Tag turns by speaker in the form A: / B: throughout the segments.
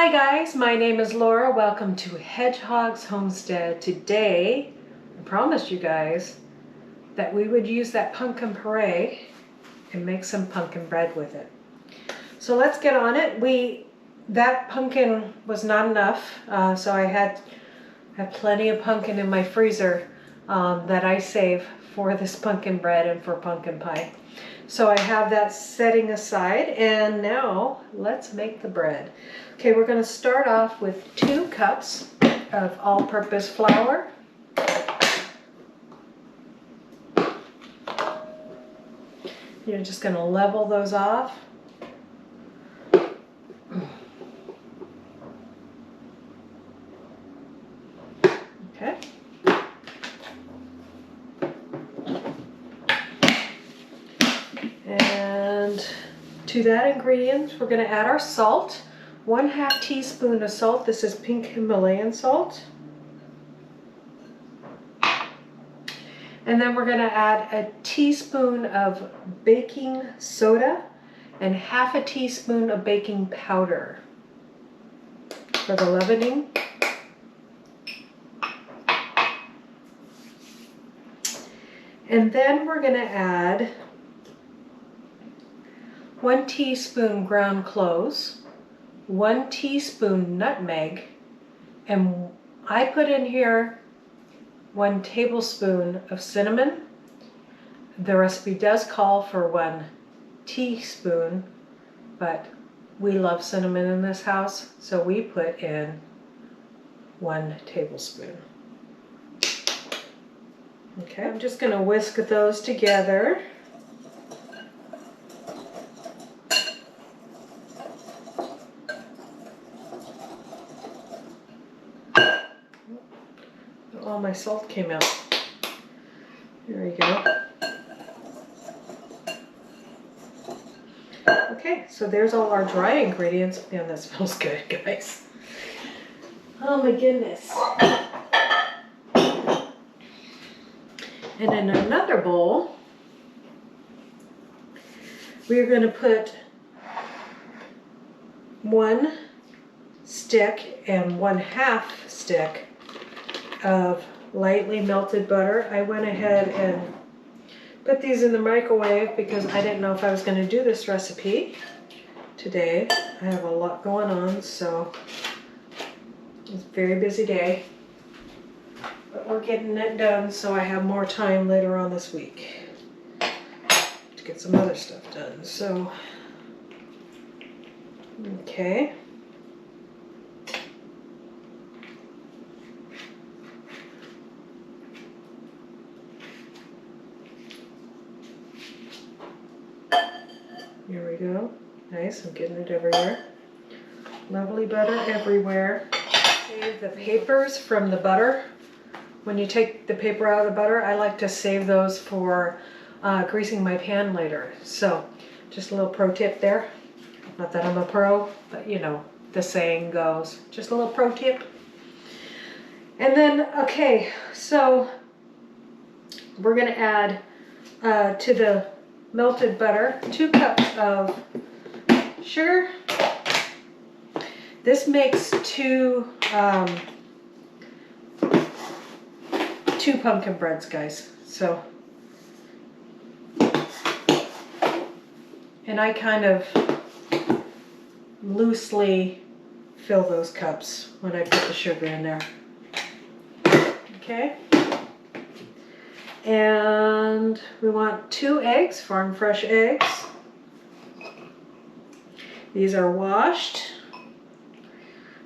A: Hi guys, my name is Laura. Welcome to Hedgehog's Homestead. Today, I promised you guys that we would use that pumpkin puree and make some pumpkin bread with it. So let's get on it. That pumpkin was not enough, so I had plenty of pumpkin in my freezer that I save for this pumpkin bread and for pumpkin pie. So I have that setting aside, and now let's make the bread. Okay, we're going to start off with 2 cups of all-purpose flour. You're just going to level those off. Okay. And to that ingredient, we're going to add our salt. 1/2 teaspoon of salt. This is pink Himalayan salt. And then we're going to add a teaspoon of baking soda and 1/2 teaspoon of baking powder for the leavening. And then we're going to add 1 teaspoon ground cloves, 1 teaspoon nutmeg, and I put in here 1 tablespoon of cinnamon. The recipe does call for 1 teaspoon, but we love cinnamon in this house, so we put in 1 tablespoon. Okay, I'm just going to whisk those together. All my salt came out. There we go. Okay, so there's all our dry ingredients. Man, that smells good, guys. Oh my goodness. And in another bowl, we're going to put 1 stick and 1/2 stick of lightly melted butter. I went ahead and put these in the microwave because I didn't know if I was going to do this recipe today. I have a lot going on, so it's a very busy day. But we're getting it done so I have more time later on this week to get some other stuff done. So, okay. Here we go. Nice, I'm getting it everywhere. Lovely butter everywhere. Save the papers from the butter. When you take the paper out of the butter, I like to save those for greasing my pan later. So, just a little pro tip there. Not that I'm a pro, but you know, the saying goes. Just a little pro tip. And then, okay, so we're going to add to the melted butter 2 cups of sugar. This makes 2 pumpkin breads, guys. So, and I kind of loosely fill those cups when I put the sugar in there. Okay. And we want 2 eggs, farm fresh eggs. These are washed.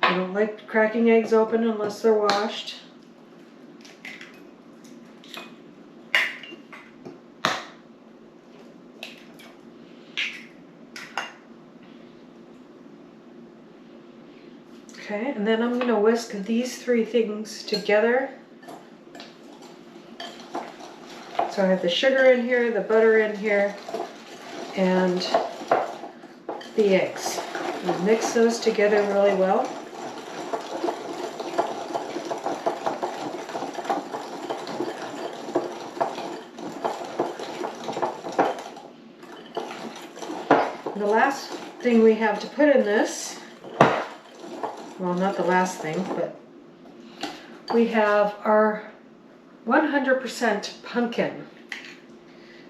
A: I don't like cracking eggs open unless they're washed. Okay, and then I'm going to whisk these 3 things together. So I have the sugar in here, the butter in here, and the eggs. We'll mix those together really well. The last thing we have to put in this well, not the last thing, but we have our 100% pumpkin.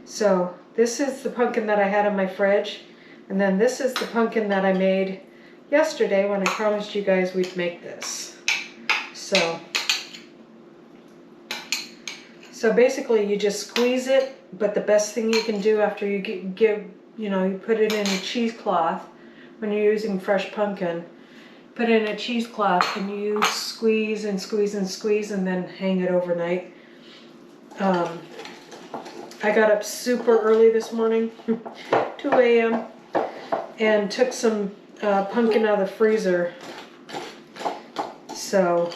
A: So this is the pumpkin that I had in my fridge, and then this is the pumpkin that I made yesterday when I promised you guys we'd make this. So basically you just squeeze it, but the best thing you can do after you you put it in a cheesecloth when you're using fresh pumpkin, put it in a cheesecloth and you squeeze and squeeze and squeeze and then hang it overnight. I got up super early this morning, 2 a.m., and took some pumpkin out of the freezer. So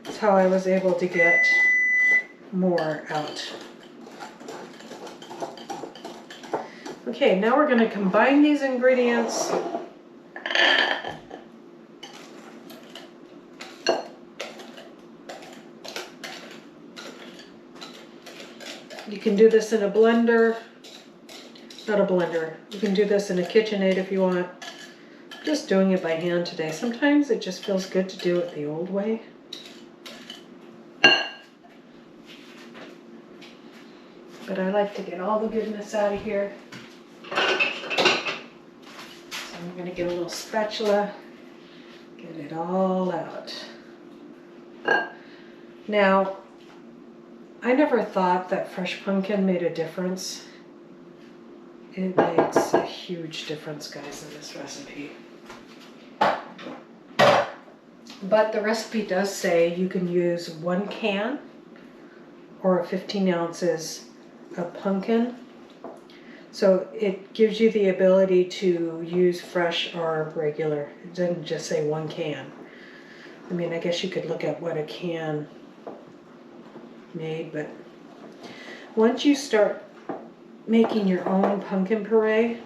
A: that's how I was able to get more out. Okay, now we're going to combine these ingredients. You can do this in a blender, not a blender. You can do this in a KitchenAid if you want. I'm just doing it by hand today. Sometimes it just feels good to do it the old way. But I like to get all the goodness out of here. So I'm going to get a little spatula, get it all out. Now, I never thought that fresh pumpkin made a difference. It makes a huge difference, guys, in this recipe. But the recipe does say you can use 1 can or 15 ounces of pumpkin. So it gives you the ability to use fresh or regular. It doesn't just say 1 can. I mean, I guess you could look at what a can made, but once you start making your own pumpkin puree,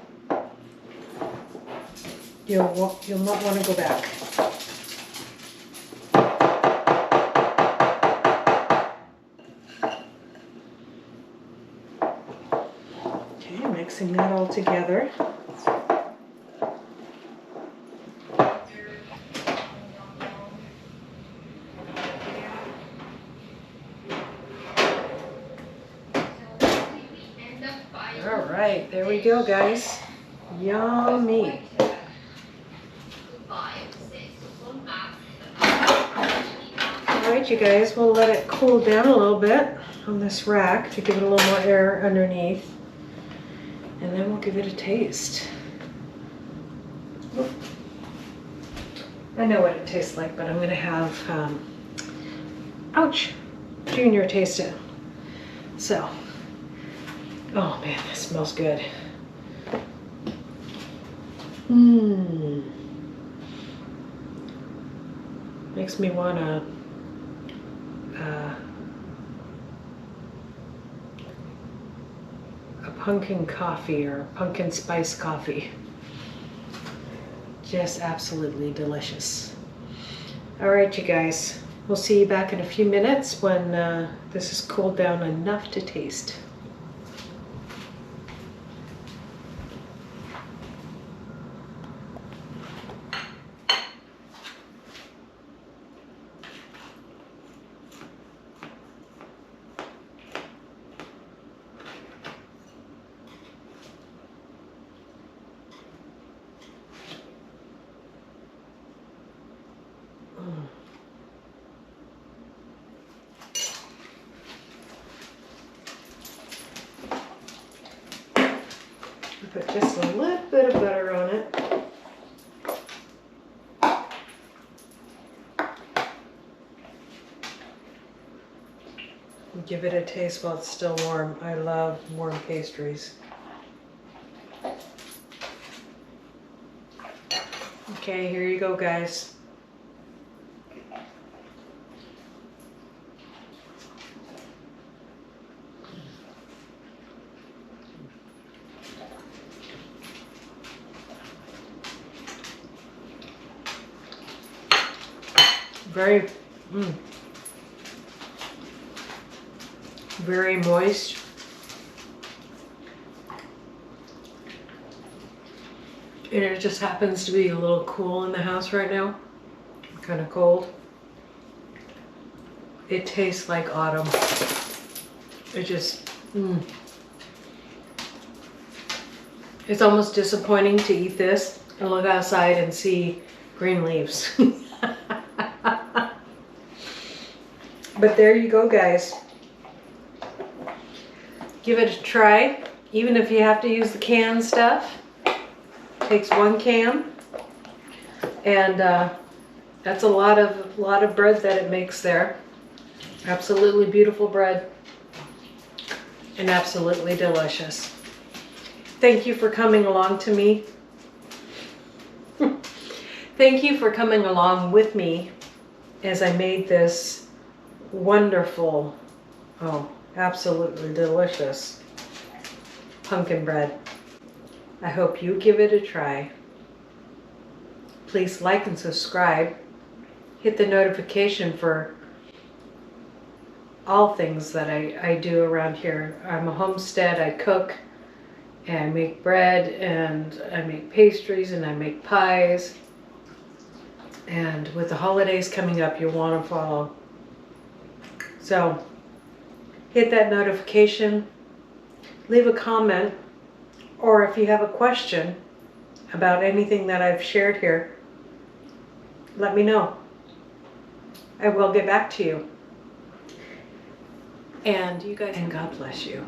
A: you'll not want to go back. Okay, mixing that all together. All right, there we go, guys. Yummy. All right, you guys, we'll let it cool down a little bit on this rack to give it a little more air underneath. And then we'll give it a taste. I know what it tastes like, but I'm going to have, ouch, Junior taste it. So, oh man, this smells good. Makes me want a pumpkin coffee or pumpkin spice coffee. Just absolutely delicious. All right, you guys, we'll see you back in a few minutes when this is cooled down enough to taste. Put just a little bit of butter on it. And give it a taste while it's still warm. I love warm pastries. Okay, here you go, guys. Very moist. And it just happens to be a little cool in the house right now. kind of cold. It tastes like autumn. It just, It's almost disappointing to eat this and look outside and see green leaves. But there you go, guys. Give it a try, even if you have to use the canned stuff. Takes 1 can, and that's a lot of bread that it makes there. Absolutely beautiful bread, and absolutely delicious. Thank you for coming along to me. Thank you for coming along with me as I made this wonderful, absolutely delicious pumpkin bread. I hope you give it a try. Please like and subscribe. Hit the notification for all things that I do around here. I'm a homestead. I cook and I make bread and I make pastries and I make pies. And with the holidays coming up, you'll want to follow. So hit that notification, leave a comment, or if you have a question about anything that I've shared here, let me know. I will get back to you. And you guys, and God bless you.